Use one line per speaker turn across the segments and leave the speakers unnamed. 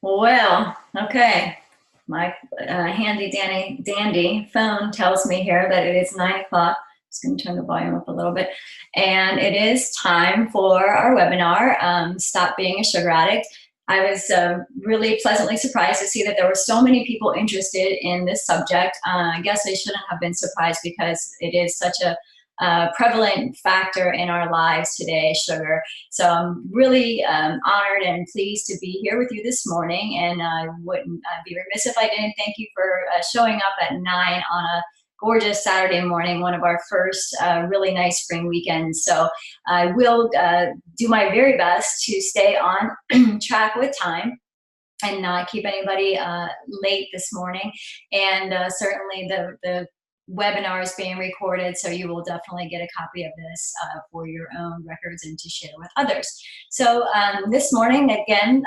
Well, okay. My handy dandy phone tells me here that it is 9 o'clock. Just going to turn the volume up a little bit. And it is time for our webinar, Stop Being a Sugar Addict. I was really pleasantly surprised to see that there were so many people interested in this subject. I guess I shouldn't have been surprised because it is such a prevalent factor in our lives today, sugar. So I'm really honored and pleased to be here with you this morning, and I wouldn't be remiss if I didn't thank you for showing up at 9 on a gorgeous Saturday morning, one of our first really nice spring weekends. So I will do my very best to stay on track with time and not keep anybody late this morning. And certainly the webinar is being recorded, so you will definitely get a copy of this for your own records and to share with others. So this morning, again,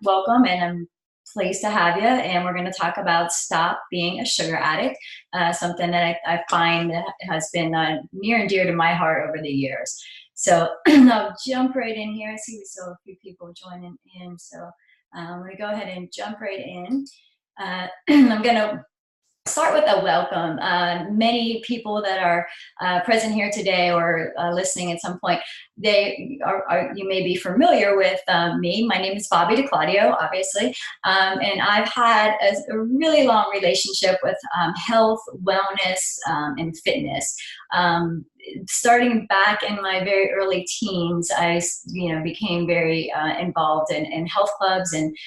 welcome, and I'm pleased to have you, and we're going to talk about stop being a sugar addict, something that I find has been near and dear to my heart over the years. So I'll jump right in here. I see we still have a few people joining in, so I'm going to go ahead and jump right in. I'm going to start with a welcome. Many people that are present here today or listening at some point, you may be familiar with me. My name is Bobby DeClaudio, obviously, and I've had a really long relationship with health, wellness, and fitness. Starting back in my very early teens, I became very involved in health clubs and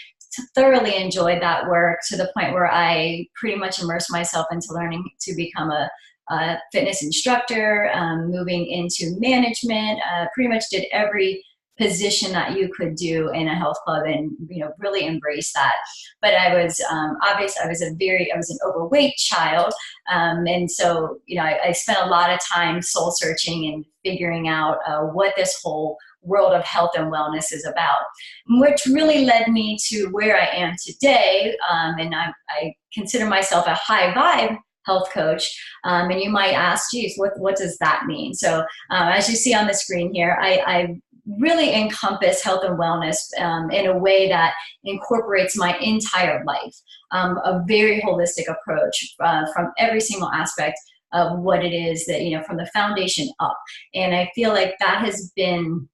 thoroughly enjoyed that work to the point where I pretty much immersed myself into learning to become a fitness instructor, moving into management, pretty much did every position that you could do in a health club, and really embraced that. But I was I was an overweight child, and so I spent a lot of time soul searching and figuring out what this whole world of health and wellness is about, which really led me to where I am today. And I consider myself a high vibe health coach. And you might ask, geez, what does that mean? So as you see on the screen here, I really encompass health and wellness in a way that incorporates my entire life, a very holistic approach from every single aspect of what it is that, from the foundation up. And I feel like that has been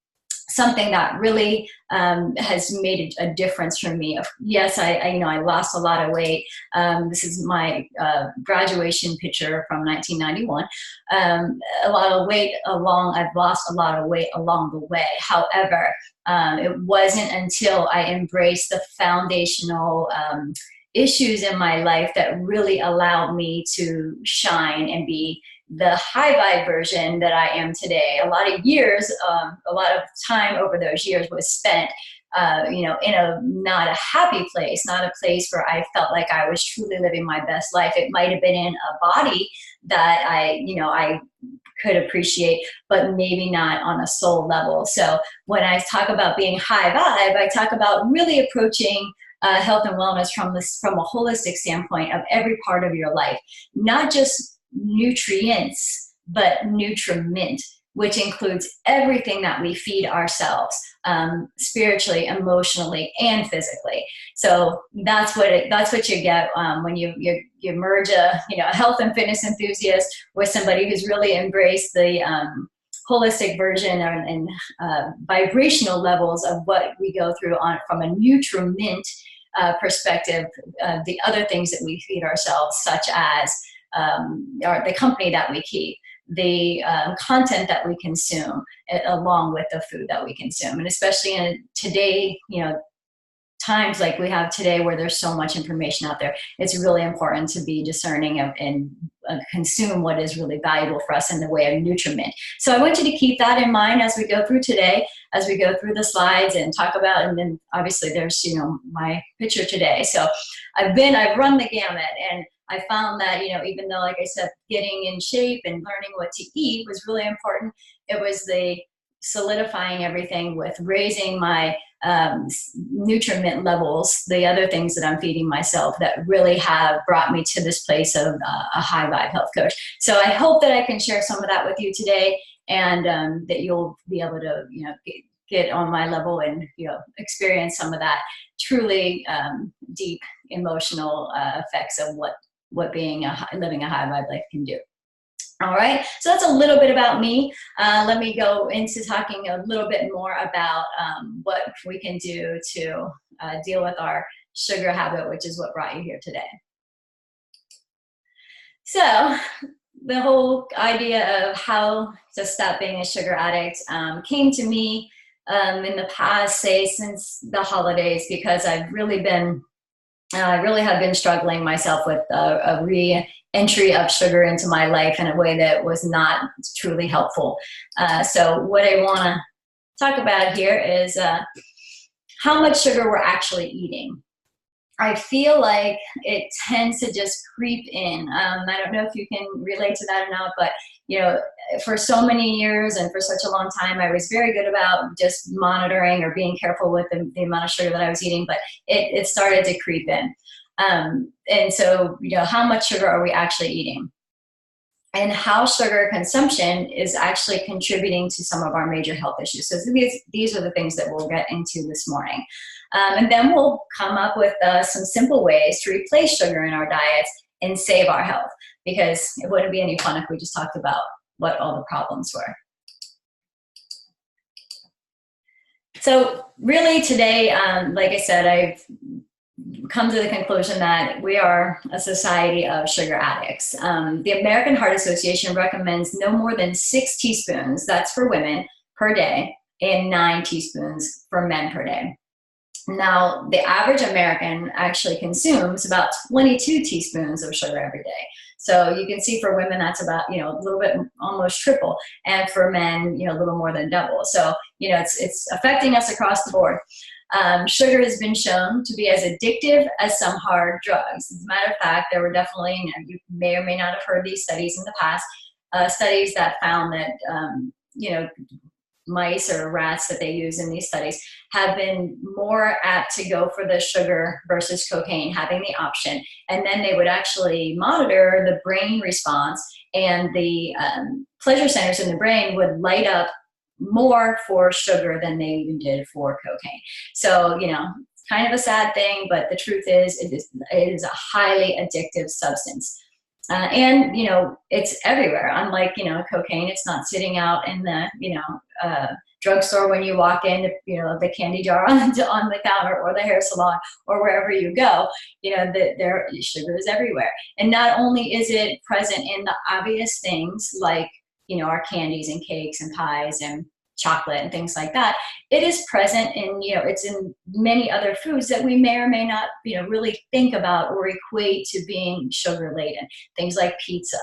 something that really has made a difference for me. Yes, I lost a lot of weight. This is my graduation picture from 1991. I've lost a lot of weight along the way. However, it wasn't until I embraced the foundational issues in my life that really allowed me to shine and be the high vibe version that I am today. A lot of time over those years was spent, in a not a happy place, not a place where I felt like I was truly living my best life. It might have been in a body that I could appreciate, but maybe not on a soul level. So when I talk about being high vibe, I talk about really approaching health and wellness from a holistic standpoint of every part of your life, not just nutrients, but nutriment, which includes everything that we feed ourselves, spiritually, emotionally, and physically. So that's what you get when you merge a health and fitness enthusiast with somebody who's really embraced the holistic version and vibrational levels of what we go through from a nutriment perspective, the other things that we feed ourselves, such as the company that we keep, the content that we consume, along with the food that we consume. And especially in today, times like we have today where there's so much information out there, it's really important to be discerning and consume what is really valuable for us in the way of nutriment. So I want you to keep that in mind as we go through today, as we go through the slides and talk about, and then obviously there's, my picture today. So I've run the gamut, and I found that, even though, like I said, getting in shape and learning what to eat was really important, it was the solidifying everything with raising my nutriment levels, the other things that I'm feeding myself, that really have brought me to this place of a high vibe health coach. So I hope that I can share some of that with you today, and that you'll be able to, get on my level and experience some of that truly deep emotional effects of what being living a high vibe life can do. All right, so that's a little bit about me. Let me go into talking a little bit more about what we can do to deal with our sugar habit, which is what brought you here today. So the whole idea of how to stop being a sugar addict came to me in the past, say since the holidays, because I've really been, I really have been struggling myself with a re-entry of sugar into my life in a way that was not truly helpful. So what I want to talk about here is how much sugar we're actually eating. I feel like it tends to just creep in. I don't know if you can relate to that or not, but you know, for so many years and for such a long time, I was very good about just monitoring or being careful with the amount of sugar that I was eating, but it started to creep in. And so, you know, how much sugar are we actually eating? And how sugar consumption is actually contributing to some of our major health issues. So these are the things that we'll get into this morning. And then we'll come up with some simple ways to replace sugar in our diets and save our health, because it wouldn't be any fun if we just talked about what all the problems were. So really today, like I said, I've come to the conclusion that we are a society of sugar addicts. The American Heart Association recommends no more than 6 teaspoons, that's for women, per day, and 9 teaspoons for men per day. Now, the average American actually consumes about 22 teaspoons of sugar every day. So you can see for women, that's about, you know, a little bit, almost triple. And for men, you know, a little more than double. So, you know, it's affecting us across the board. Sugar has been shown to be as addictive as some hard drugs. As a matter of fact, there were definitely, you know, you may or may not have heard these studies in the past, studies that found that, you know, mice or rats that they use in these studies have been more apt to go for the sugar versus cocaine, having the option. And then they would actually monitor the brain response, and the pleasure centers in the brain would light up more for sugar than they even did for cocaine. So, you know, it's kind of a sad thing, but the truth is it is a highly addictive substance. And, you know, it's everywhere. Unlike, you know, cocaine, it's not sitting out in the, you know, drugstore when you walk in, you know, the candy jar on the counter, or the hair salon, or wherever you go. You know, sugar is everywhere. And not only is it present in the obvious things like, you know, our candies and cakes and pies and chocolate and things like that, it is present in, you know, it's in many other foods that we may or may not, you know, really think about or equate to being sugar laden. Things like pizza,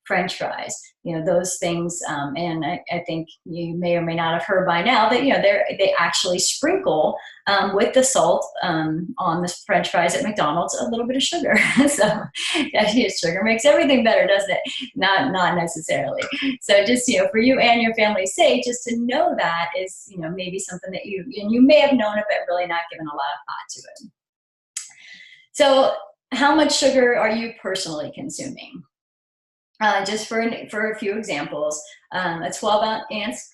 French fries, you know, those things. And I think you may or may not have heard by now that, you know, they actually sprinkle with the salt on the French fries at McDonald's a little bit of sugar. So yeah, sugar makes everything better, doesn't it? Not necessarily. So just, you know, for you and your family's sake, just to know that is, you know, maybe something that you may have known it, but really not given a lot of thought to it. So how much sugar are you personally consuming? Just for a few examples, a 12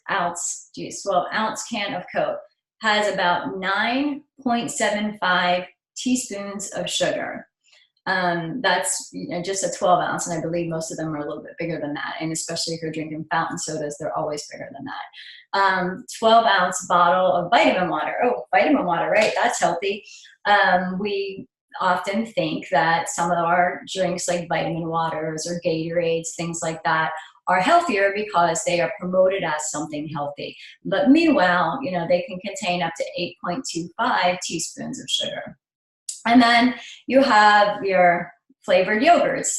ounce can of Coke has about 9.75 teaspoons of sugar. That's, you know, just a 12 ounce, and I believe most of them are a little bit bigger than that. And especially if you're drinking fountain sodas, they're always bigger than that. 12 ounce bottle of vitamin water. Oh, vitamin water, right? That's healthy. We often think that some of our drinks like vitamin waters or Gatorades, things like that, are healthier because they are promoted as something healthy. But meanwhile, you know, they can contain up to 8.25 teaspoons of sugar. And then you have your flavored yogurts.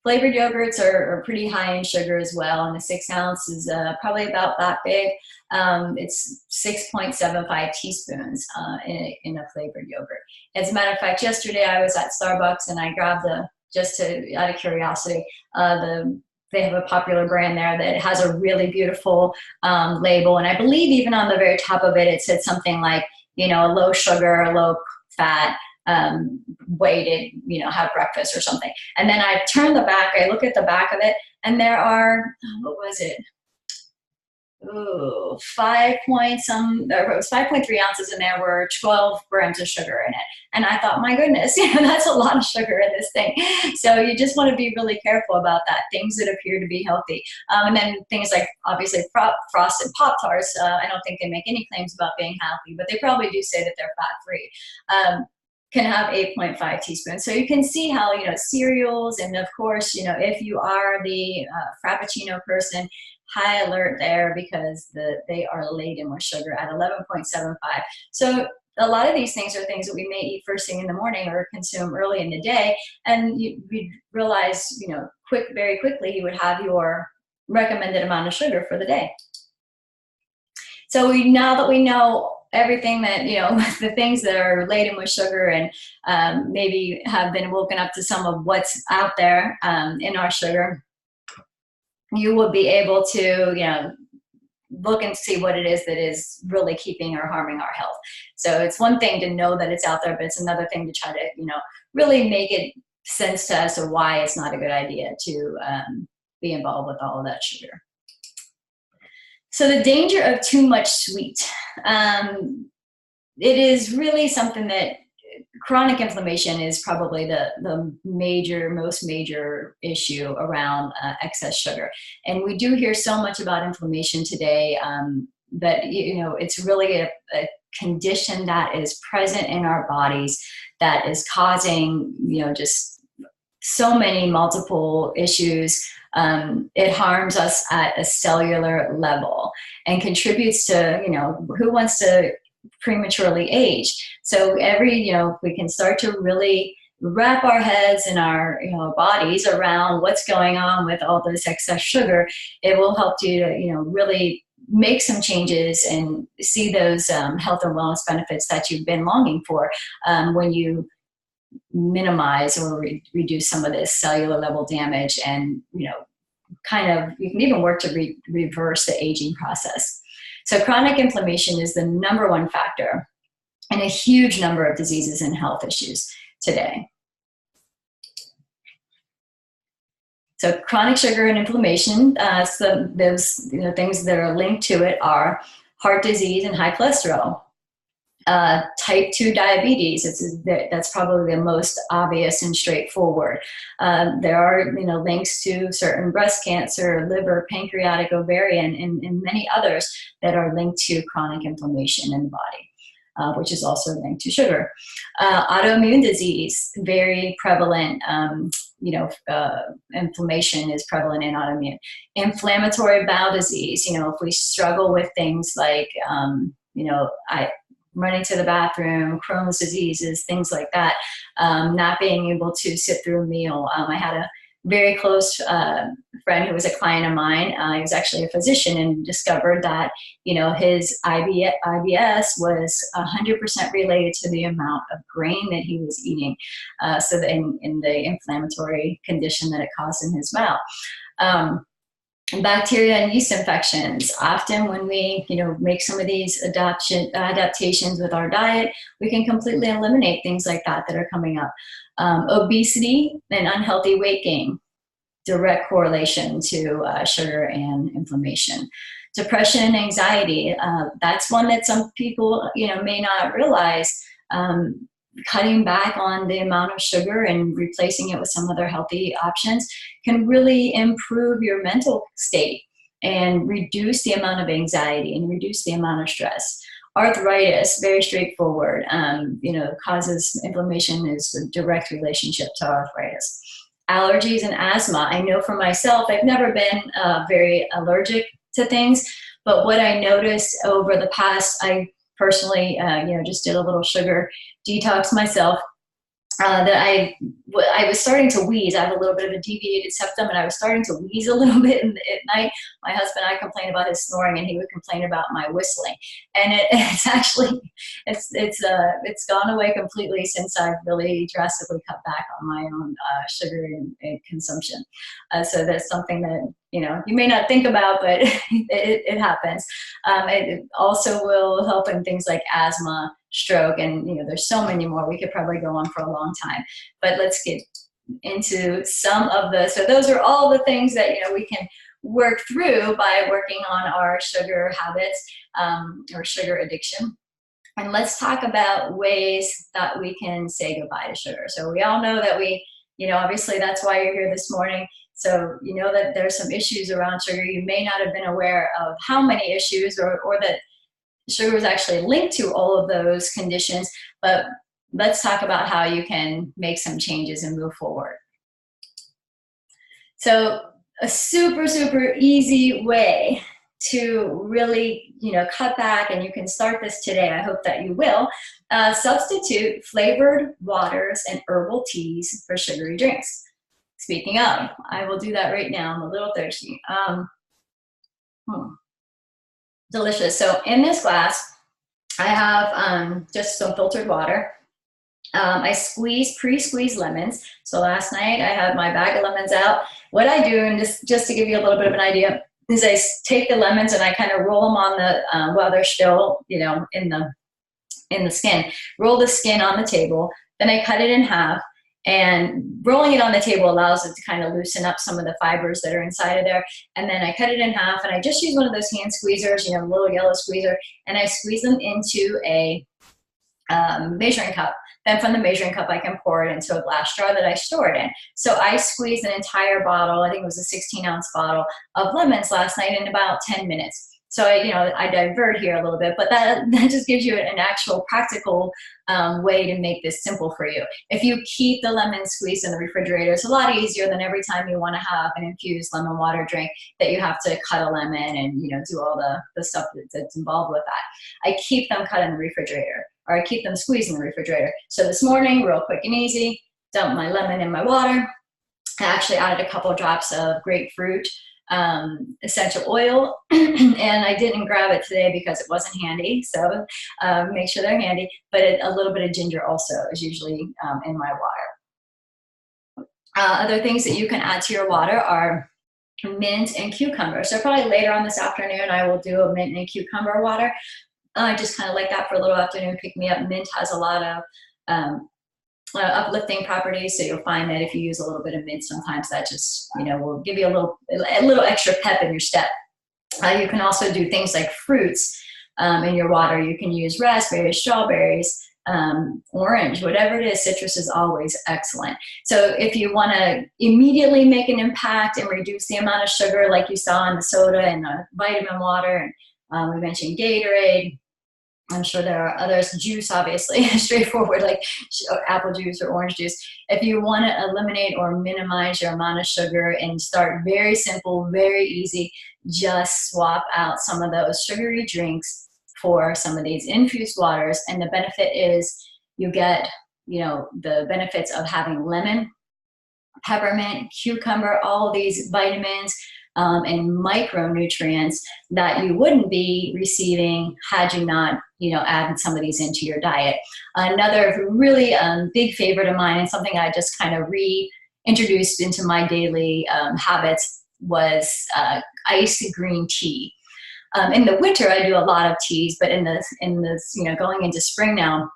Flavored yogurts are pretty high in sugar as well, and a 6 ounce is probably about that big. It's 6.75 teaspoons in a flavored yogurt. As a matter of fact, yesterday I was at Starbucks and I grabbed out of curiosity, they have a popular brand there that has a really beautiful label, and I believe even on the very top of it, it said something like, you know, low sugar, low fat, way to, you know, have breakfast or something. And then I turn the back, I look at the back of it, and there are, what was it? 5 point some, or it was 5.3 ounces, and there were 12 grams of sugar in it. And I thought, my goodness, that's a lot of sugar in this thing. So you just want to be really careful about that. Things that appear to be healthy. And then things like, obviously, frosted Pop-Tarts, I don't think they make any claims about being healthy, but they probably do say that they're fat-free. Can have 8.5 teaspoons. So you can see how, cereals, and of course, if you are the Frappuccino person, high alert there, because they are laden with sugar at 11.75. So a lot of these things are things that we may eat first thing in the morning or consume early in the day, and you realize, very quickly, you would have your recommended amount of sugar for the day. So now that we know everything that, the things that are laden with sugar, and maybe have been woken up to some of what's out there in our sugar, you will be able to, look and see what it is that is really keeping or harming our health. So it's one thing to know that it's out there, but it's another thing to try to, really make it sense to us, or why it's not a good idea to be involved with all of that sugar. So the danger of too much sweet. It is really something that chronic inflammation is probably the most major issue around excess sugar. And we do hear so much about inflammation today, that, it's really a condition that is present in our bodies that is causing, just so many multiple issues. It harms us at a cellular level and contributes to, who wants to prematurely age. So we can start to really wrap our heads and our bodies around what's going on with all this excess sugar. It will help you to really make some changes and see those health and wellness benefits that you've been longing for, when you minimize or reduce some of this cellular level damage, and you can even work to reverse the aging process. So chronic inflammation is the #1 factor in a huge number of diseases and health issues today. So chronic sugar and inflammation, those things that are linked to it are heart disease and high cholesterol. Type 2 diabetes, that's probably the most obvious and straightforward. There are links to certain breast cancer, liver, pancreatic, ovarian, and many others that are linked to chronic inflammation in the body, which is also linked to sugar. Autoimmune disease, very prevalent. Inflammation is prevalent in autoimmune. Inflammatory bowel disease, if we struggle with things like, running to the bathroom, Crohn's diseases, things like that, not being able to sit through a meal. I had a very close friend who was a client of mine. He was actually a physician, and discovered that, his IBS was 100% related to the amount of grain that he was eating. So in the inflammatory condition that it caused in his bowel. Bacteria and yeast infections. Often when we, make some of these adaptations with our diet, we can completely eliminate things like that are coming up. Obesity and unhealthy weight gain, direct correlation to sugar and inflammation. Depression and anxiety, that's one that some people, may not realize. Cutting back on the amount of sugar and replacing it with some other healthy options can really improve your mental state and reduce the amount of anxiety and reduce the amount of stress. Arthritis, very straightforward, causes inflammation, is a direct relationship to arthritis. Allergies and asthma. I know for myself, I've never been very allergic to things, but what I noticed over the past, I personally, just did a little sugar detox myself, that I was starting to wheeze. I have a little bit of a deviated septum, and I was starting to wheeze a little bit at night. My husband and I complained about his snoring, and he would complain about my whistling. And it's actually, it's gone away completely since I've really drastically cut back on my own sugar and consumption. So that's something that, you may not think about, but it happens. It also will help in things like asthma, stroke, and there's so many more. We could probably go on for a long time, but let's get into some of so those are all the things that we can work through by working on our sugar habits or sugar addiction. And let's talk about ways that we can say goodbye to sugar. So we all know that obviously that's why you're here this morning. So you know that there's some issues around sugar. You may not have been aware of how many issues or that sugar is actually linked to all of those conditions, but let's talk about how you can make some changes and move forward. So a super, super easy way to really, cut back, and you can start this today. I hope that you will. Substitute flavored waters and herbal teas for sugary drinks. Speaking of, I will do that right now. I'm a little thirsty. Delicious. So in this glass, I have just some filtered water. I pre-squeeze lemons. So last night I had my bag of lemons out. What I do, and just to give you a little bit of an idea, is I take the lemons and I kind of roll them on the, while they're still, in the skin, roll the skin on the table. Then I cut it in half, and rolling it on the table allows it to kind of loosen up some of the fibers that are inside of there. And then I cut it in half, and I just use one of those hand squeezers, a little yellow squeezer, and I squeeze them into a measuring cup. Then from the measuring cup, I can pour it into a glass jar that I store it in. So I squeezed an entire bottle, I think it was a 16-ounce bottle of lemons last night in about 10 minutes. So I divert here a little bit, but that just gives you an actual practical way to make this simple for you. If you keep the lemon squeezed in the refrigerator, it's a lot easier than every time you want to have an infused lemon water drink that you have to cut a lemon and do all the stuff that's involved with that. I keep them cut in the refrigerator, or I keep them squeezed in the refrigerator. So this morning, real quick and easy, dump my lemon in my water. I actually added a couple of of grapefruit essential oil, and I didn't grab it today because it wasn't handy, so make sure they're handy, but a little bit of ginger also is usually in my water. Other things that you can add to your water are mint and cucumber. So probably later on this afternoon I will do a mint and cucumber water. I just kind of like that for a little afternoon pick-me-up. Mint has a lot of uplifting properties, so you'll find that if you use a little bit of mint, sometimes that just will give you a little extra pep in your step. You can also do things like fruits in your water. You can use raspberries, strawberries, orange, whatever it is. Citrus is always excellent. So if you want to immediately make an impact and reduce the amount of sugar, like you saw in the soda and the vitamin water, and we mentioned Gatorade, I'm sure there are others, juice, obviously, straightforward, like apple juice or orange juice. If you want to eliminate or minimize your amount of sugar and start very simple, very easy, just swap out some of those sugary drinks for some of these infused waters. And the benefit is you get, the benefits of having lemon, peppermint, cucumber, all of these vitamins, and micronutrients that you wouldn't be receiving had you not, added some of these into your diet. Another really big favorite of mine, and something I just kind of reintroduced into my daily habits, was iced green tea. In the winter, I do a lot of teas, but in this, going into spring now,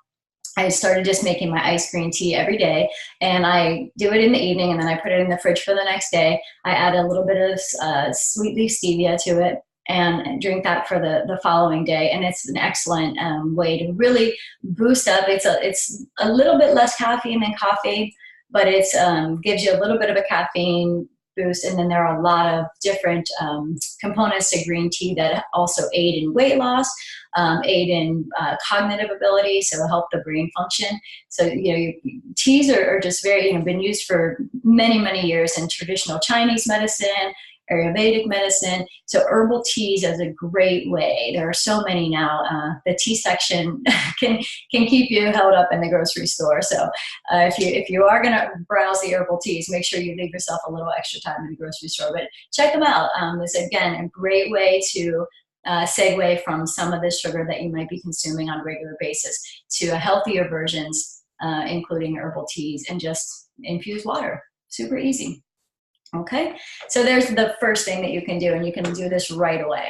I started just making my iced green tea every day, and I do it in the evening, and then I put it in the fridge for the next day. I add a little bit of sweet leaf stevia to it and drink that for the following day. And it's an excellent way to really boost up. It's a little bit less caffeine than coffee, but it gives you a little bit of a caffeine boost. And then there are a lot of different components to green tea that also aid in weight loss, aid in cognitive ability, so help the brain function. So, teas are just very, been used for many, many years in traditional Chinese medicine, Ayurvedic medicine. So herbal teas is a great way. There are so many now. The tea section can keep you held up in the grocery store. So if you are going to browse the herbal teas, make sure you leave yourself a little extra time in the grocery store. But check them out. It's, again, a great way to segue from some of the sugar that you might be consuming on a regular basis to healthier versions, including herbal teas and just infused water. Super easy. Okay, so there's the first thing that you can do, and you can do this right away.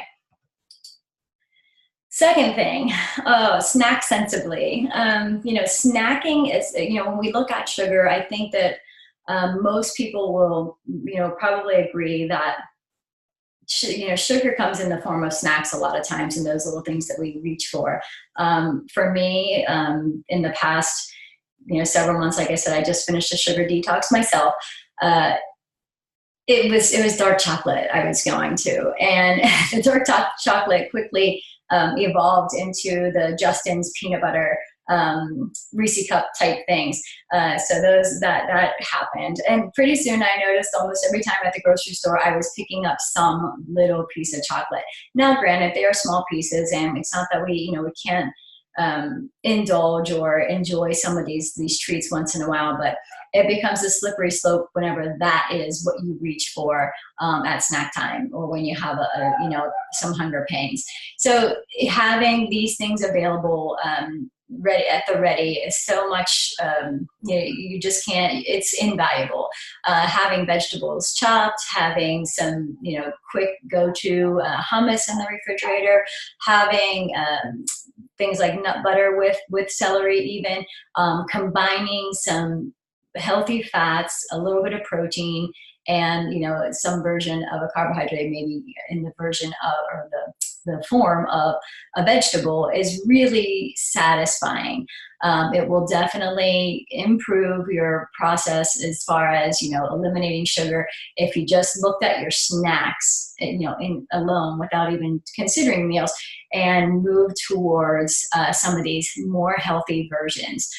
Second thing, snack sensibly. Snacking is, when we look at sugar, I think that most people will, probably agree that sugar comes in the form of snacks a lot of times, and those little things that we reach for. For me, in the past, several months, like I said, I just finished a sugar detox myself. It was dark chocolate I was going to, and the dark chocolate quickly evolved into the Justin's peanut butter Reese cup type things. So that happened, and pretty soon I noticed almost every time at the grocery store I was picking up some little piece of chocolate. Now, granted, they are small pieces, and it's not that we can't indulge or enjoy some of these treats once in a while, but it becomes a slippery slope whenever that is what you reach for at snack time, or when you have some hunger pains. So having these things available ready at the ready is so much, you just can't, it's invaluable. Having vegetables chopped, having some quick go-to hummus in the refrigerator, having things like nut butter with celery, even combining some healthy fats, a little bit of protein, and some version of a carbohydrate, maybe in the version of, or the form of a vegetable, is really satisfying. It will definitely improve your process as far as eliminating sugar. If you just looked at your snacks alone without even considering meals, and move towards some of these more healthy versions.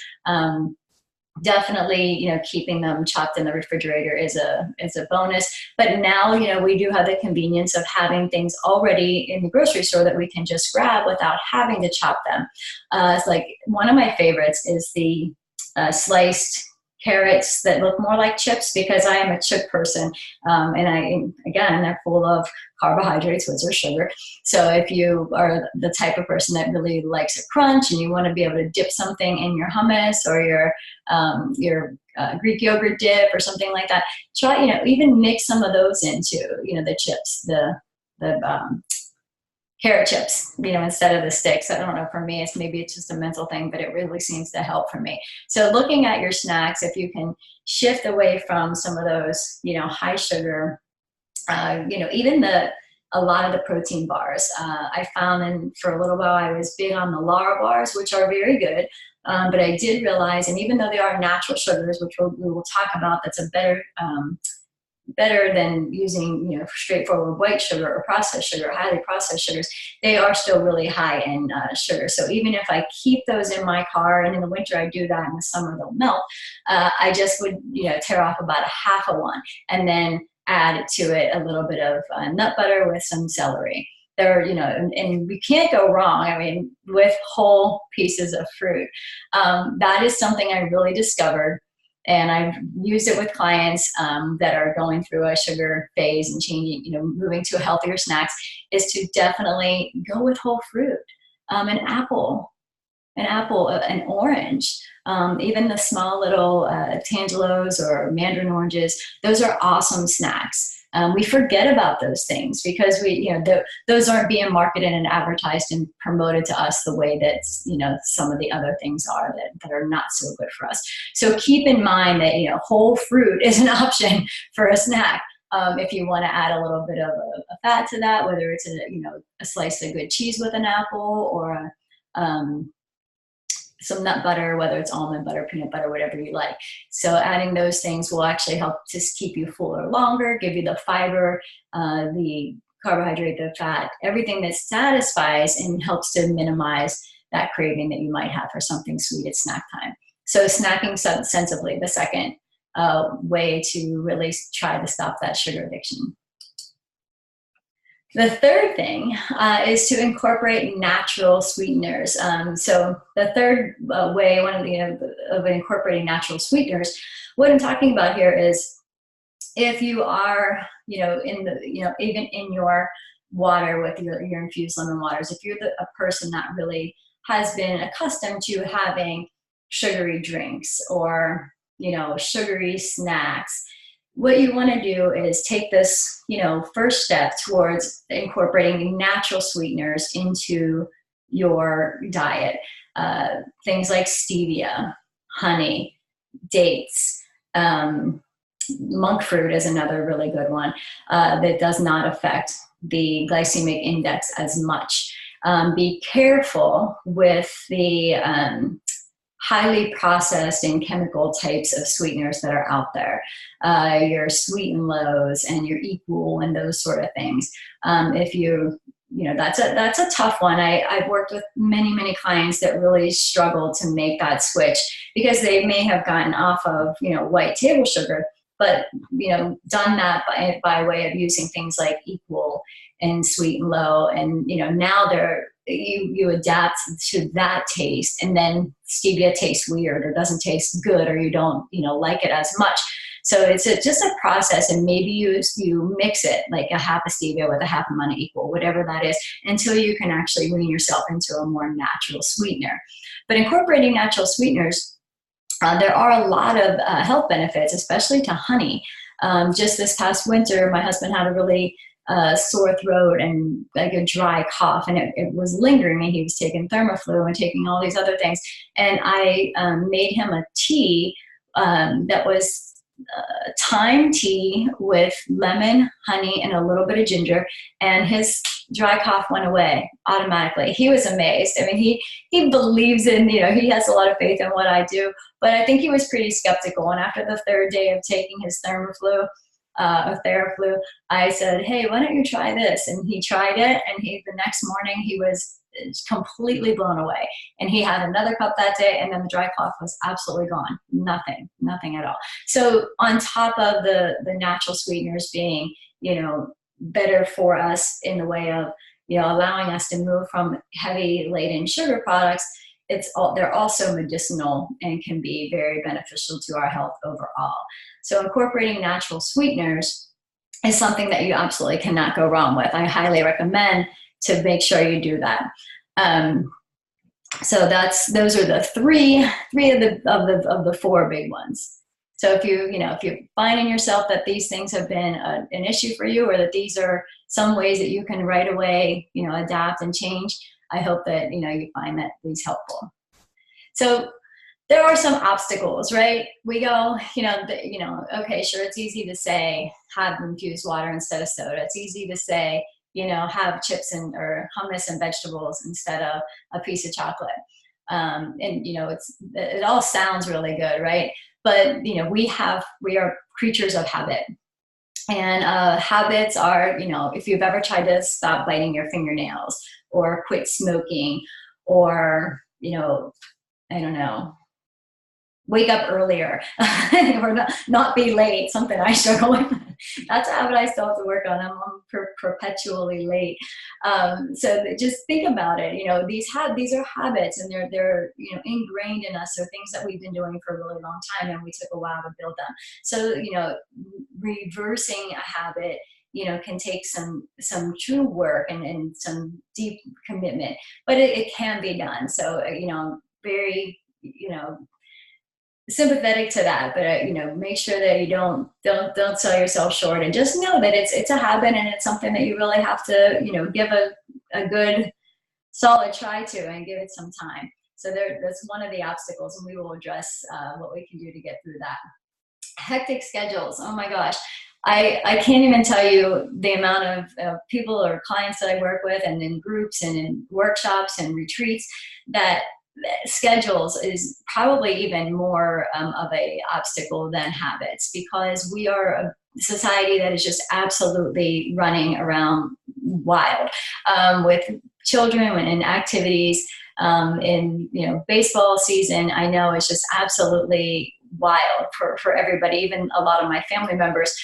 Definitely, keeping them chopped in the refrigerator is a bonus. But now, we do have the convenience of having things already in the grocery store that we can just grab without having to chop them. It's like one of my favorites is the sliced carrots that look more like chips, because I am a chip person, and they're full of carbohydrates, which are sugar. So if you are the type of person that really likes a crunch and you want to be able to dip something in your hummus or your Greek yogurt dip or something like that, try even mix some of those into the chips, the carrot chips, instead of the sticks. I don't know, for me, maybe it's just a mental thing, but it really seems to help for me. So looking at your snacks, if you can shift away from some of those, high sugar, even a lot of the protein bars. I found, and for a little while I was big on the Lara bars, which are very good. But I did realize, and even though they are natural sugars, which we will talk about, that's a better than using straightforward white sugar or processed sugar, highly processed sugars, they are still really high in sugar. So even if I keep those in my car, and in the winter I do that, in the summer they'll melt, I just would tear off about a half of one, and then add to it a little bit of nut butter with some celery. There, and we can't go wrong, I mean, with whole pieces of fruit. That is something I really discovered, and I've used it with clients that are going through a sugar phase and changing, moving to healthier snacks, is to definitely go with whole fruit. An apple, an orange, even the small little tangelos or mandarin oranges. Those are awesome snacks. We forget about those things because those aren't being marketed and advertised and promoted to us the way that some of the other things are that are not so good for us. So keep in mind that whole fruit is an option for a snack. If you want to add a little bit of a fat to that, whether it's a slice of good cheese with an apple, or some nut butter, whether it's almond butter, peanut butter, whatever you like. So adding those things will actually help to keep you fuller longer, give you the fiber, the carbohydrate, the fat, everything that satisfies and helps to minimize that craving that you might have for something sweet at snack time. So snacking sensibly, the second way to really try to stop that sugar addiction. The third thing is to incorporate natural sweeteners. So the third way, of incorporating natural sweeteners, what I'm talking about here is, if you are, even in your water with your infused lemon waters, if you're a person that really has been accustomed to having sugary drinks or, sugary snacks, what you want to do is take this, first step towards incorporating natural sweeteners into your diet. Things like stevia, honey, dates, monk fruit is another really good one that does not affect the glycemic index as much. Be careful with the highly processed and chemical types of sweeteners that are out there, your sweet and lows and your equal and those sort of things. If that's a tough one. I've worked with many clients that really struggle to make that switch because they may have gotten off of, white table sugar, but, done that by way of using things like equal and sweet and low. And, now you adapt to that taste, and then stevia tastes weird or doesn't taste good, or you don't, like it as much. So it's just a process, and maybe you mix it like a half a stevia with a half amount of equal, whatever that is, until you can actually wean yourself into a more natural sweetener. But incorporating natural sweeteners, there are a lot of health benefits, especially to honey. Just this past winter, my husband had a really sore throat and like a dry cough, and it was lingering, and he was taking Thermaflu and taking all these other things. And I made him a tea that was thyme tea with lemon, honey, and a little bit of ginger, and his dry cough went away automatically. He was amazed. I mean, he believes in, he has a lot of faith in what I do, but I think he was pretty skeptical. And after the third day of taking his Thermaflu, I said, hey, why don't you try this? And he tried it, and the next morning he was completely blown away. And he had another cup that day, and then the dry cough was absolutely gone. Nothing at all. So on top of the natural sweeteners being, better for us in the way of, allowing us to move from heavy laden sugar products, they're also medicinal and can be very beneficial to our health overall. So incorporating natural sweeteners is something that you absolutely cannot go wrong with. I highly recommend to make sure you do that. So those are the three of the four big ones. So if you're finding yourself that these things have been an issue for you, or that these are some ways that you can right away, adapt and change, I hope that, you find that these helpful. So there are some obstacles, right? We go, okay, sure, it's easy to say have infused water instead of soda. It's easy to say, have chips or hummus and vegetables instead of a piece of chocolate. And it all sounds really good, right? But we are creatures of habit, and habits are, if you've ever tried to stop biting your fingernails, or quit smoking, or I don't know, wake up earlier, or not be late, something I struggle with. That's a habit I still have to work on. I'm perpetually late. So just think about it. These are habits, and they're ingrained in us. They're things that we've been doing for a really long time, and we took a while to build them. So reversing a habit can take some true work and some deep commitment, but it can be done. So very sympathetic to that, but make sure that you don't sell yourself short, and just know that it's a habit, and it's something that you really have to give a good solid try to, and give it some time. So that's one of the obstacles, and we will address what we can do to get through that. Hectic schedules. Oh my gosh. I can't even tell you the amount of people or clients that I work with, and in groups and in workshops and retreats, that schedules is probably even more of a obstacle than habits, because we are a society that is just absolutely running around wild, with children and activities. In baseball season, I know it's just absolutely wild for everybody, even a lot of my family members,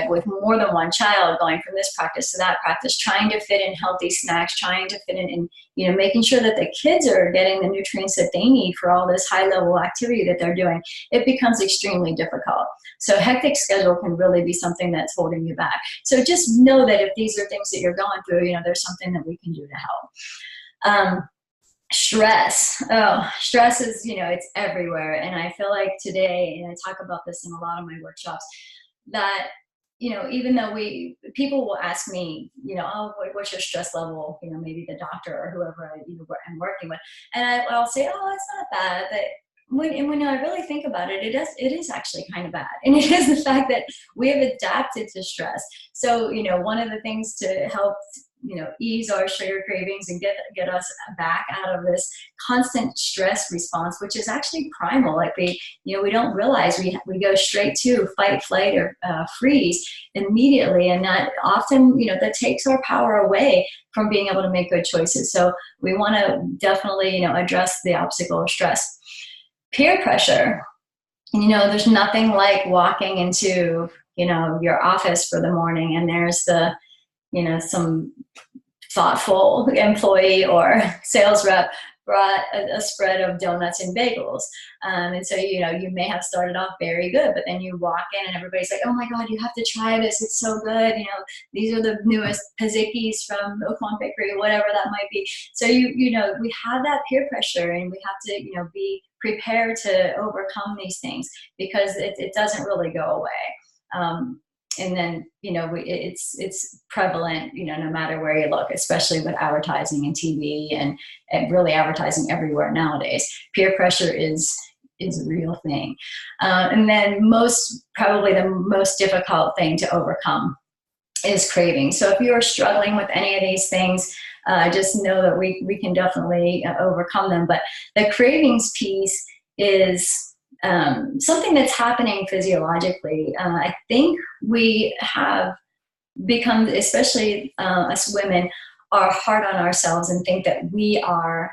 with more than one child, going from this practice to that practice, trying to fit in healthy snacks, trying to fit in, making sure that the kids are getting the nutrients that they need for all this high level activity that they're doing. It becomes extremely difficult. So hectic schedule can really be something that's holding you back. So just know that if these are things that you're going through, there's something that we can do to help. Stress. Oh, stress is, it's everywhere. And I feel like today, and I talk about this in a lot of my workshops, that, even though people will ask me, oh, what's your stress level? Maybe the doctor or whoever I'm working with. And I'll say, oh, it's not bad. But when I really think about it, it is actually kind of bad. And it is the fact that we have adapted to stress. So, one of the things to help, ease our sugar cravings and get us back out of this constant stress response, which is actually primal. Like we don't realize we go straight to fight, flight, or freeze immediately. And that often, that takes our power away from being able to make good choices. So we want to definitely, address the obstacle of stress. Peer pressure. There's nothing like walking into, your office for the morning and there's some thoughtful employee or sales rep brought a spread of donuts and bagels. And so, you may have started off very good, but then you walk in and everybody's like, oh my God, you have to try this. It's so good. These are the newest Pazikis from Oaklawn Bakery, whatever that might be. So, we have that peer pressure and we have to, be prepared to overcome these things because it doesn't really go away. And then, it's prevalent, no matter where you look, especially with advertising and TV and really advertising everywhere nowadays. Peer pressure is a real thing. And then probably the most difficult thing to overcome is craving. So if you're struggling with any of these things, just know that we can definitely overcome them. But the cravings piece is something that's happening physiologically. I think we have become, especially us women, are hard on ourselves and think that we are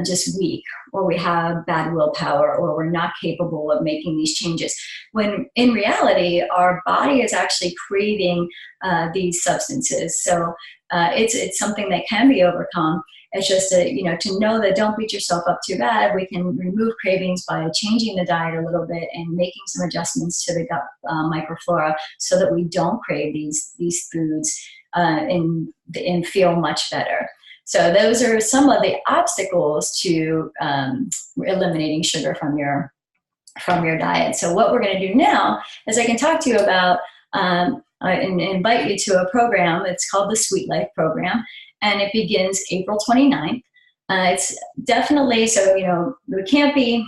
just weak, or we have bad willpower, or we're not capable of making these changes. When in reality, our body is actually craving these substances. So it's something that can be overcome. It's just to know that don't beat yourself up too bad. We can remove cravings by changing the diet a little bit and making some adjustments to the gut microflora so that we don't crave these foods and feel much better. So those are some of the obstacles to eliminating sugar from your diet. So what we're going to do now is I can talk to you about and invite you to a program. It's called the Sweet Life Program, and it begins April 29th. It's definitely, so, we can't be,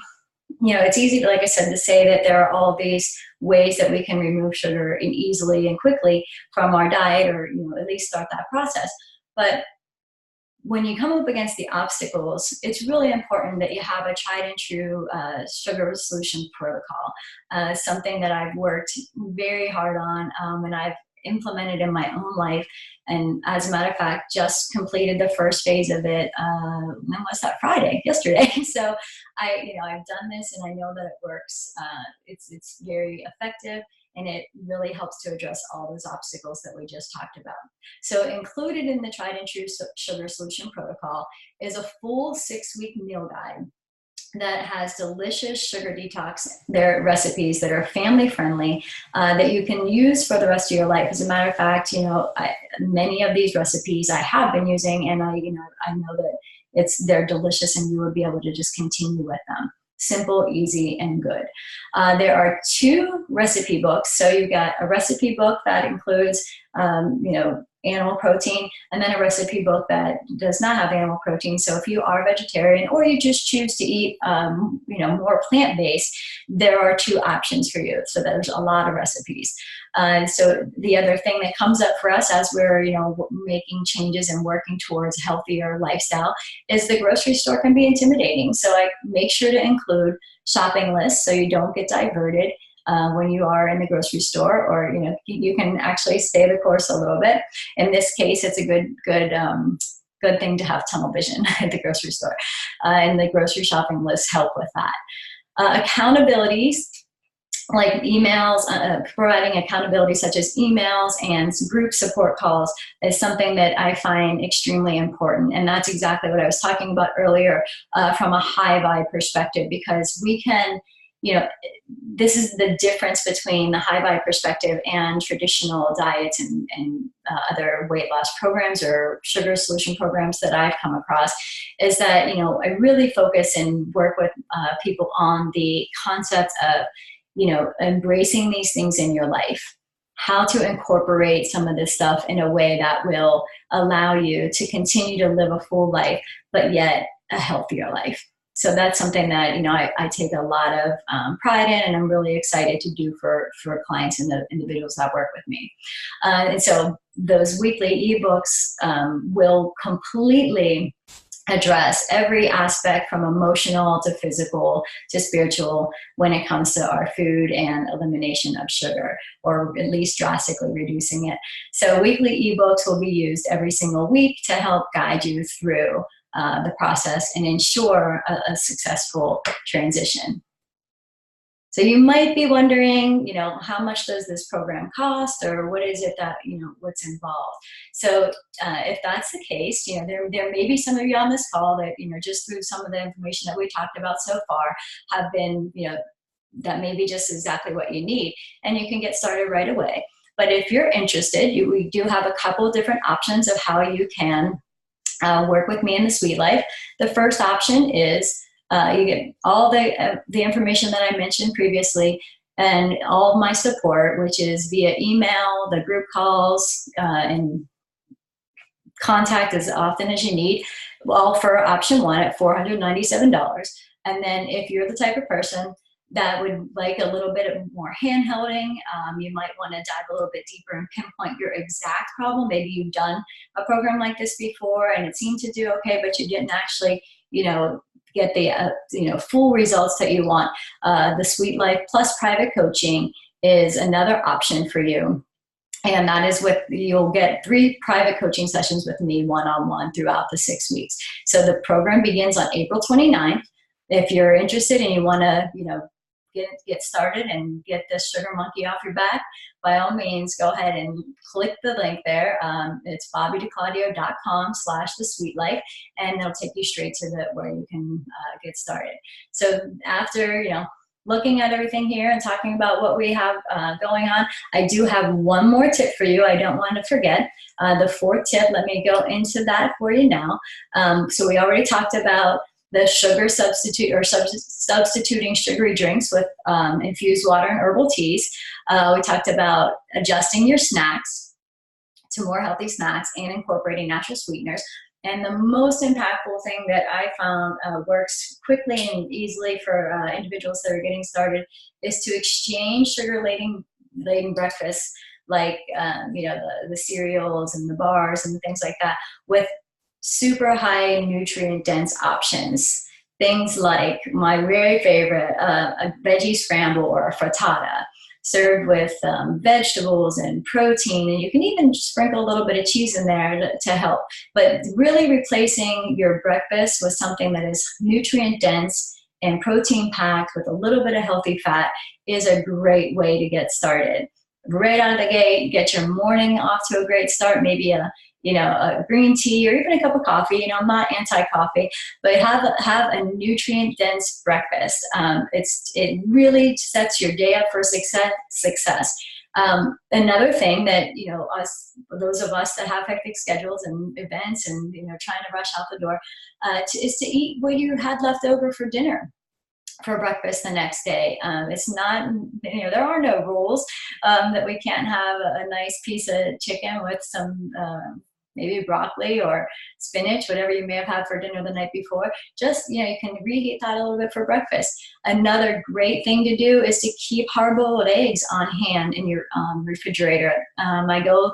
it's easy, like I said, to say that there are all these ways that we can remove sugar easily and quickly from our diet, or, at least start that process. But when you come up against the obstacles, it's really important that you have a tried and true sugar resolution protocol, something that I've worked very hard on and I've implemented in my own life. And as a matter of fact, just completed the first phase of it. When was that? Friday, yesterday. So I've done this and I know that it works. It's very effective. And it really helps to address all those obstacles that we just talked about. So included in the tried and true sugar solution protocol is a full 6-week meal guide that has delicious sugar detox recipes that are family friendly, that you can use for the rest of your life. As a matter of fact, many of these recipes I have been using, and I know that they're delicious and you will be able to just continue with them. Simple, easy, and good. There are 2 recipe books. So you've got a recipe book that includes, animal protein, and then a recipe book that does not have animal protein. So if you are a vegetarian or you just choose to eat, more plant-based, there are 2 options for you. So there's a lot of recipes. So the other thing that comes up for us as we're, making changes and working towards a healthier lifestyle is the grocery store can be intimidating. So I make sure to include shopping lists so you don't get diverted when you are in the grocery store, or, you can actually stay the course a little bit. In this case, it's a good thing to have tunnel vision at the grocery store. And the grocery shopping lists help with that. Accountabilities, like emails, providing accountability such as emails and group support calls is something that I find extremely important. And that's exactly what I was talking about earlier from a high vibe perspective, because we can, this is the difference between the high vibe perspective and traditional diets and other weight loss programs or sugar solution programs that I've come across, is that, I really focus and work with people on the concept of, embracing these things in your life, how to incorporate some of this stuff in a way that will allow you to continue to live a full life, but yet a healthier life. So that's something that, you know, I take a lot of pride in, and I'm really excited to do for clients and the individuals that work with me. And so those weekly ebooks will completely address every aspect from emotional to physical to spiritual when it comes to our food and elimination of sugar, or at least drastically reducing it. So weekly ebooks will be used every single week to help guide you through the process and ensure a successful transition. So you might be wondering, you know, how much does this program cost, or what is it that, you know, what's involved? So if that's the case, you know, there may be some of you on this call that, you know, just through some of the information that we talked about so far have been, you know, that may be just exactly what you need, and you can get started right away. But if you're interested, we do have a couple of different options of how you can work with me in the Sweet Life. The first option is you get all the information that I mentioned previously, and all of my support, which is via email, the group calls, and contact as often as you need, all for option one at $497. And then if you're the type of person that would like a little bit of more hand-holding, you might want to dive a little bit deeper and pinpoint your exact problem. Maybe you've done a program like this before and it seemed to do okay, but you didn't actually, you know, get the you know, full results that you want. The Sweet Life Plus private coaching is another option for you. And that is you'll get 3 private coaching sessions with me one-on-one throughout the 6 weeks. So the program begins on April 29th. If you're interested and you want to, you know, get started and get this sugar monkey off your back, by all means, go ahead and click the link there. It's bobbydeclaudio.com/thesweetlife, and they'll take you straight to where you can get started. So after, you know, looking at everything here and talking about what we have going on, I do have one more tip for you. I don't want to forget. The 4th tip, let me go into that for you now. So we already talked about the sugar substitute, or substituting sugary drinks with infused water and herbal teas. We talked about adjusting your snacks to more healthy snacks and incorporating natural sweeteners. And the most impactful thing that I found works quickly and easily for individuals that are getting started is to exchange sugar-laden breakfasts, like you know, the cereals and the bars and things like that, with super high nutrient dense options. Things like my very favorite, a veggie scramble or a frittata, served with vegetables and protein, and you can even sprinkle a little bit of cheese in there to help. But really replacing your breakfast with something that is nutrient dense and protein packed with a little bit of healthy fat is a great way to get started. Right out of the gate, get your morning off to a great start. Maybe a green tea or even a cup of coffee. You know, I'm not anti-coffee, but have a nutrient-dense breakfast. It really sets your day up for success. Another thing that, you know, those of us that have hectic schedules and events and, you know, trying to rush out the door, is to eat what you had left over for dinner, for breakfast the next day. It's not, you know, there are no rules that we can't have a nice piece of chicken with some maybe broccoli or spinach, whatever you may have had for dinner the night before. Just, you know, you can reheat that a little bit for breakfast. Another great thing to do is to keep hard-boiled eggs on hand in your refrigerator. I go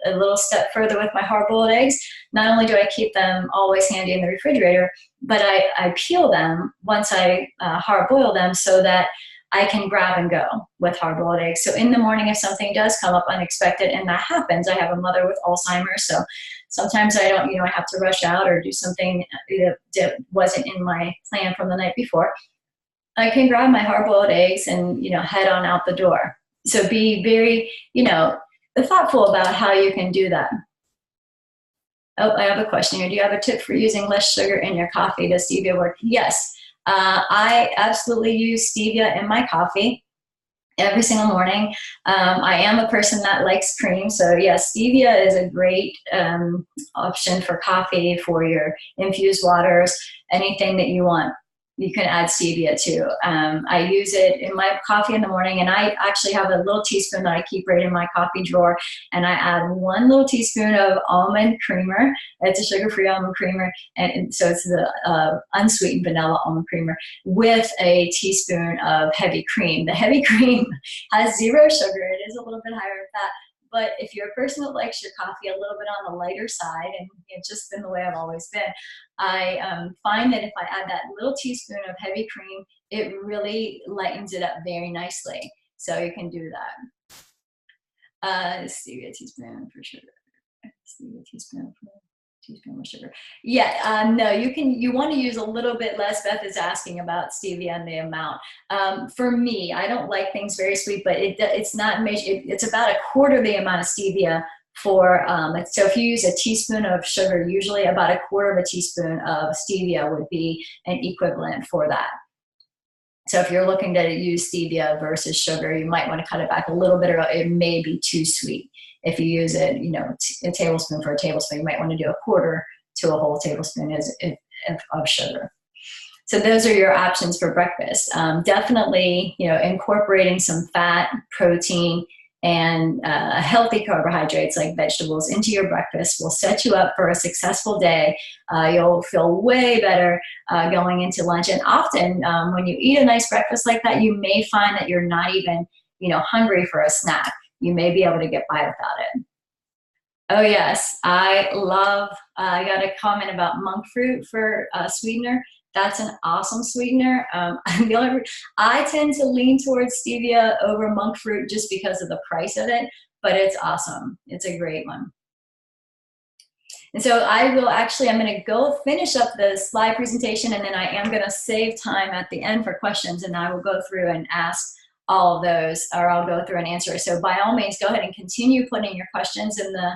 a little step further with my hard-boiled eggs. Not only do I keep them always handy in the refrigerator, but I peel them once I hard-boil them so that I can grab and go with hard-boiled eggs. So in the morning, if something does come up unexpected, and that happens, I have a mother with Alzheimer's, so sometimes I don't, you know, I have to rush out or do something that wasn't in my plan from the night before, I can grab my hard-boiled eggs and, you know, head on out the door. So be very, you know, thoughtful about how you can do that. Oh, I have a question here. Do you have a tip for using less sugar in your coffee? Does stevia work? Yes. I absolutely use stevia in my coffee every single morning. I am a person that likes cream, so yes, stevia is a great option for coffee, for your infused waters, anything that you want. you can add stevia too. I use it in my coffee in the morning, and I actually have a little teaspoon that I keep right in my coffee drawer, and I add 1 little teaspoon of almond creamer. It's a sugar-free almond creamer, and so it's the unsweetened vanilla almond creamer with a teaspoon of heavy cream. The heavy cream has 0 sugar. It is a little bit higher in fat. But if you're a person that likes your coffee a little bit on the lighter side, and it's just been the way I've always been, I find that if I add that little teaspoon of heavy cream, it really lightens it up very nicely. So you can do that. Stevia teaspoon for sugar. Stevia teaspoon for teaspoon of sugar. Yeah, no, you want to use a little bit less. Beth is asking about stevia and the amount. For me, I don't like things very sweet, but it's not measured. It's about 1/4 the amount of stevia for, so if you use a teaspoon of sugar, usually about 1/4 of a teaspoon of stevia would be an equivalent for that. So if you're looking to use stevia versus sugar, you might want to cut it back a little bit, or it may be too sweet. If you use it, a tablespoon for a tablespoon, you might want to do 1/4 to a whole tablespoon of sugar. So those are your options for breakfast. Definitely, incorporating some fat, protein, and healthy carbohydrates like vegetables into your breakfast will set you up for a successful day. You'll feel way better going into lunch. And often when you eat a nice breakfast like that, you may find that you're not even, hungry for a snack. You may be able to get by without it. Oh yes, I got a comment about monk fruit for sweetener. That's an awesome sweetener. I tend to lean towards stevia over monk fruit just because of the price of it, but it's awesome. It's a great one. And so I'm going to go finish up the slide presentation, and then I am going to save time at the end for questions, and I will go through and ask all of those, or I'll go through and answer. So by all means, go ahead and continue putting your questions in the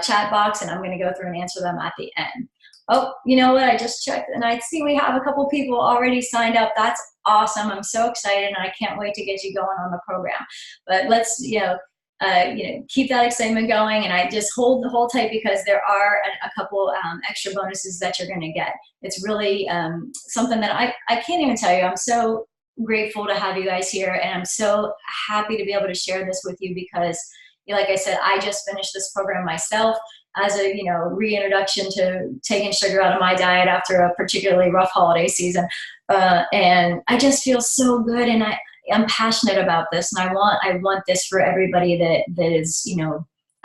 chat box, and I'm going to go through and answer them at the end. Oh, you know what? I just checked, and I see we have a couple people already signed up. That's awesome. I'm so excited, and I can't wait to get you going on the program. But let's, keep that excitement going, and I just hold tight, because there are a couple extra bonuses that you're going to get. It's really something that I can't even tell you. I'm so grateful to have you guys here, and I'm so happy to be able to share this with you, because like I said, I just finished this program myself as a reintroduction to taking sugar out of my diet after a particularly rough holiday season, and I just feel so good, and I'm passionate about this, and I want this for everybody that is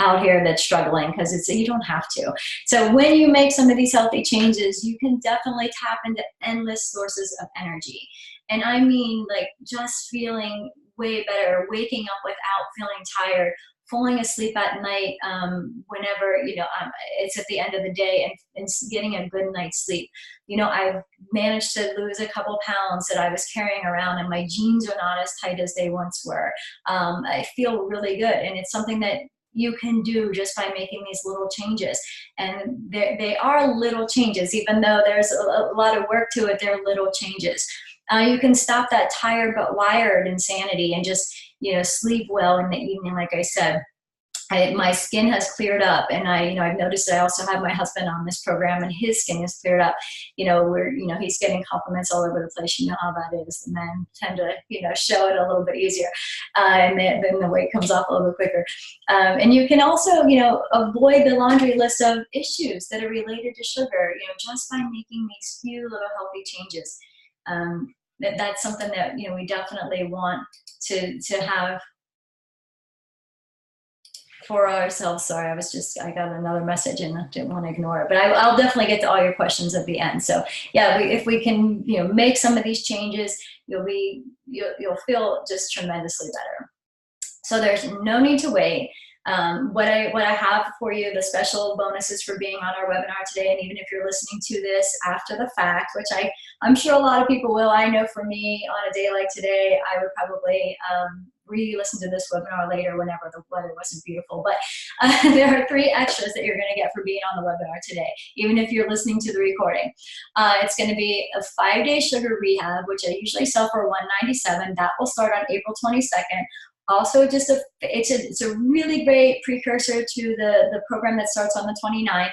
out here that's struggling, because you don't have to. So when you make some of these healthy changes, you can definitely tap into endless sources of energy. And I mean, like, just feeling way better, waking up without feeling tired, falling asleep at night whenever it's at the end of the day, and getting a good night's sleep. I've managed to lose a couple pounds that I was carrying around, and my jeans are not as tight as they once were. I feel really good, and it's something that you can do just by making these little changes. And they are little changes, even though there's a lot of work to it. They're little changes. You can stop that tired but wired insanity, and just sleep well in the evening. Like I said, my skin has cleared up, and I've noticed I also have my husband on this program, and his skin has cleared up. He's getting compliments all over the place. You know how that is. The men tend to show it a little bit easier, and then the weight comes off a little bit quicker. And you can also avoid the laundry list of issues that are related to sugar, just by making these few little healthy changes. That's something that we definitely want to have for ourselves. Sorry, I got another message and I didn't want to ignore it, but I'll definitely get to all your questions at the end. So yeah, if we can make some of these changes, you'll feel just tremendously better. So there's no need to wait. What I have for you, the special bonuses for being on our webinar today, and even if you're listening to this after the fact, which I'm sure a lot of people will. I know for me, on a day like today, I would probably re-listen to this webinar later whenever the weather wasn't beautiful. But there are 3 extras that you're going to get for being on the webinar today, even if you're listening to the recording. It's going to be a 5-day sugar rehab, which I usually sell for $197. That will start on April 22nd. Also, it's a really great precursor to the program that starts on the 29th.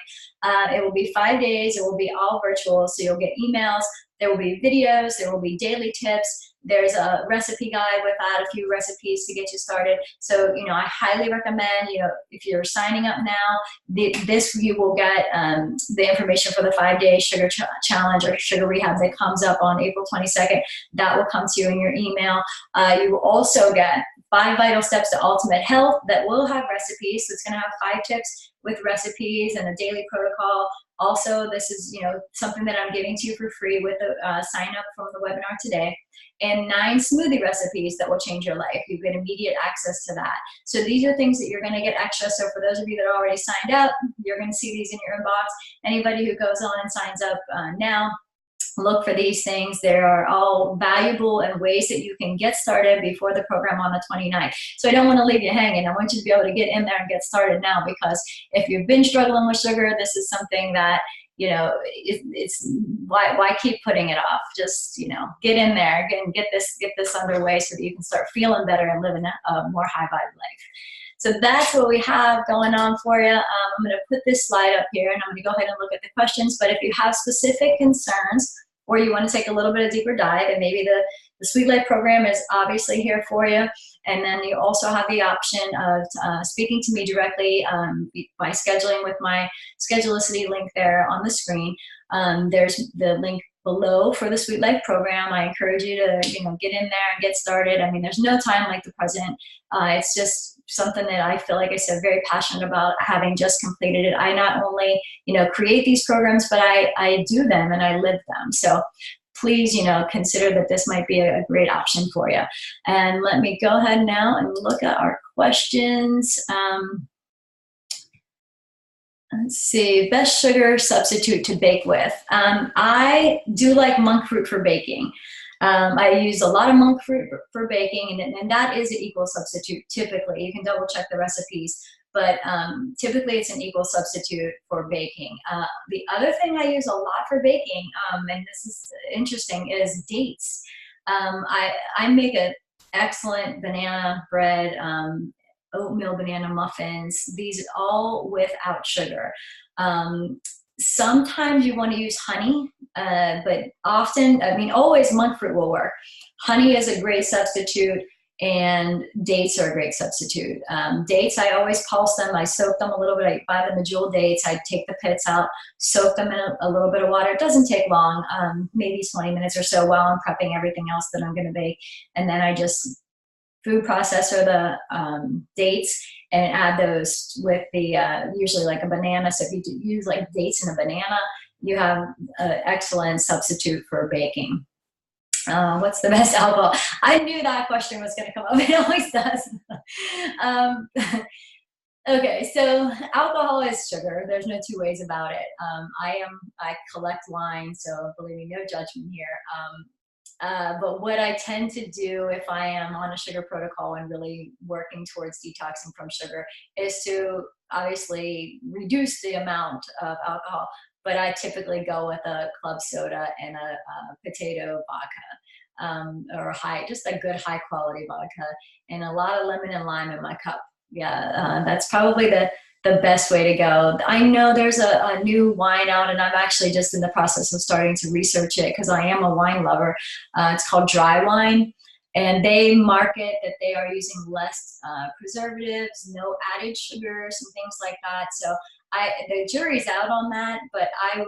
It will be 5 days. It will be all virtual, so you'll get emails There will be videos, there will be daily tips. There's a recipe guide with that, a few recipes to get you started. So, you know, I highly recommend, you know, if you're signing up now, this you will get the information for the 5-day sugar challenge or sugar rehab that comes up on April 22nd. That will come to you in your email. You will also get 5 vital steps to ultimate health that will have recipes. So it's going to have 5 tips with recipes and a daily protocol. Also, this is, you know, something that I'm giving to you for free with the sign up from the webinar today. And 9 smoothie recipes that will change your life. You get immediate access to that. So these are things that you're going to get extra. So for those of you that are already signed up, you're going to see these in your inbox. Anybody who goes on and signs up now, look for these things. They are all valuable and ways that you can get started before the program on the 29th. So I don't want to leave you hanging. I want you to be able to get in there and get started now, because if you've been struggling with sugar, this is something that, you know, it's why keep putting it off? Just, you know, get in there and get this underway so that you can start feeling better and living a more high vibe life. So that's what we have going on for you. I'm going to put this slide up here, and I'm going to go ahead and look at the questions. But if you have specific concerns, or you want to take a little bit of deeper dive, and maybe the Sweet Life program is obviously here for you. And then you also have the option of speaking to me directly by scheduling with my Schedulicity link there on the screen. There's the link below for the Sweet Life program. I encourage you to, you know, get in there and get started. I mean, there's no time like the present. It's just something that I feel, like I said, very passionate about, having just completed it. I not only, you know, create these programs, but I do them and I live them. So please, you know, consider that this might be a great option for you. And let me go ahead now and look at our questions. Let's see, best sugar substitute to bake with. I do like monk fruit for baking. I use a lot of monk fruit for baking, and that is an equal substitute typically. You can double check the recipes, but typically it's an equal substitute for baking. The other thing I use a lot for baking, and this is interesting, is dates. I make an excellent banana bread, oatmeal banana muffins, these all without sugar. Sometimes you want to use honey, but often, I mean, always monk fruit will work. Honey is a great substitute, and dates are a great substitute. Dates, I always pulse them. I soak them a little bit. I buy the Medjool dates. I take the pits out, soak them in a little bit of water. It doesn't take long, maybe 20 minutes or so while I'm prepping everything else that I'm going to bake. And then I just food processor the dates and add those with the usually like a banana. So if you use like dates and a banana, you have an excellent substitute for baking. What's the best alcohol? I knew that question was going to come up. It always does. Okay, so alcohol is sugar. There's no two ways about it. I collect wine, so believe me, no judgment here. But what I tend to do if I am on a sugar protocol and really working towards detoxing from sugar is to obviously reduce the amount of alcohol, but I typically go with a club soda and a potato vodka, or just a good high quality vodka, and a lot of lemon and lime in my cup. Yeah, that's probably the best way to go. I know there's a new wine out, and I'm actually just in the process of starting to research it because I am a wine lover. It's called Dry Wine, and they market that they are using less preservatives, no added sugars and things like that. So the jury's out on that, but I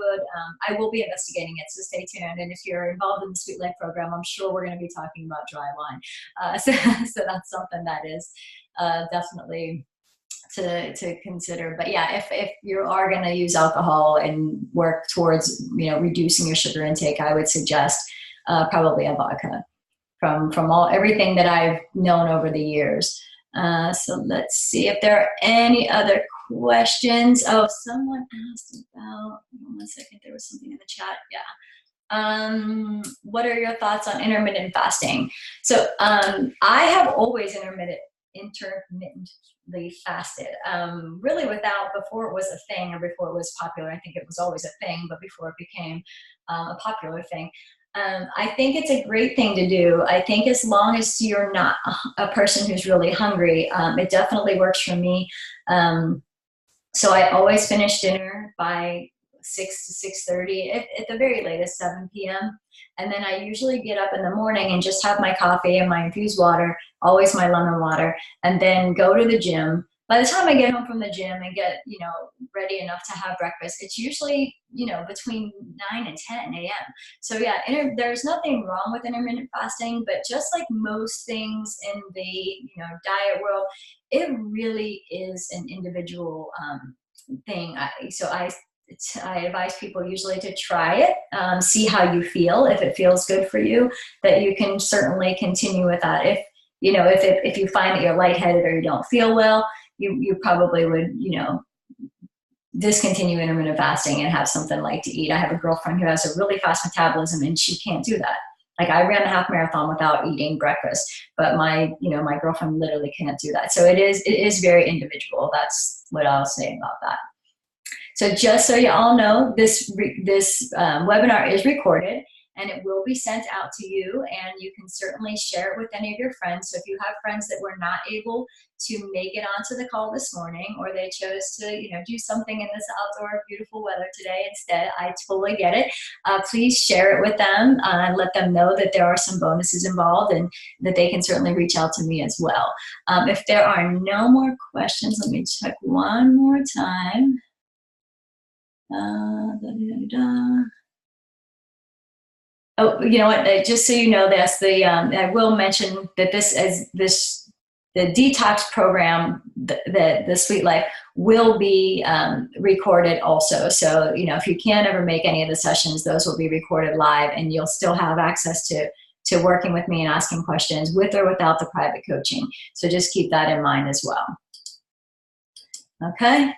will be investigating it, so stay tuned. And if you're involved in the Sweet Life program, I'm sure we're going to be talking about dry wine. So that's something that is definitely to consider. But yeah, if you are going to use alcohol and work towards, you know, reducing your sugar intake, I would suggest probably a vodka from everything that I've known over the years. So let's see if there are any other questions. Oh, someone asked about, one second, there was something in the chat. Yeah. What are your thoughts on intermittent fasting? So I have always intermittently fasted, really before it was a thing or before it was popular. I think it was always a thing, but before it became a popular thing. I think it's a great thing to do. I think as long as you're not a person who's really hungry, it definitely works for me. So I always finish dinner by 6 to 6:30, at the very latest 7 p.m. And then I usually get up in the morning and just have my coffee and my infused water, always my lemon water, and then go to the gym. By the time I get home from the gym and get, ready enough to have breakfast, it's usually, between 9 and 10 a.m. So yeah, there's nothing wrong with intermittent fasting, but just like most things in the, diet world, it really is an individual thing. I advise people usually to try it, see how you feel. If it feels good for you, that you can certainly continue with that. If you find that you're lightheaded or you don't feel well, you probably would, discontinue intermittent fasting and have something light to eat. I have a girlfriend who has a really fast metabolism and she can't do that. Like I ran a half marathon without eating breakfast, but my girlfriend literally can't do that. So it is very individual. That's what I'll say about that. So just so you all know, this webinar is recorded and it will be sent out to you, and you can certainly share it with any of your friends. So if you have friends that were not able to make it onto the call this morning, or they chose to do something in this outdoor beautiful weather today instead, I totally get it. Please share it with them. Let them know that there are some bonuses involved and that they can certainly reach out to me as well. If there are no more questions, let me check one more time. Oh, you know what? Just so you know this, I will mention that the detox program, the Sweet Life, will be recorded also. So if you can't ever make any of the sessions, those will be recorded live, and you'll still have access to working with me and asking questions with or without the private coaching. So just keep that in mind as well. Okay.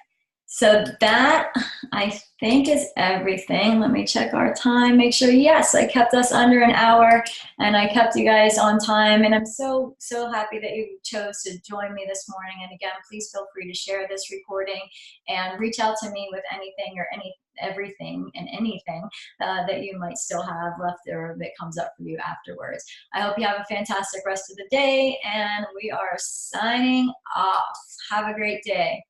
So that, I think, is everything. Let me check our time, make sure, yes, I kept us under an hour and I kept you guys on time. And I'm so, so happy that you chose to join me this morning. And again, please feel free to share this recording and reach out to me with anything or everything and anything that you might still have left or that comes up for you afterwards. I hope you have a fantastic rest of the day, and we are signing off. Have a great day.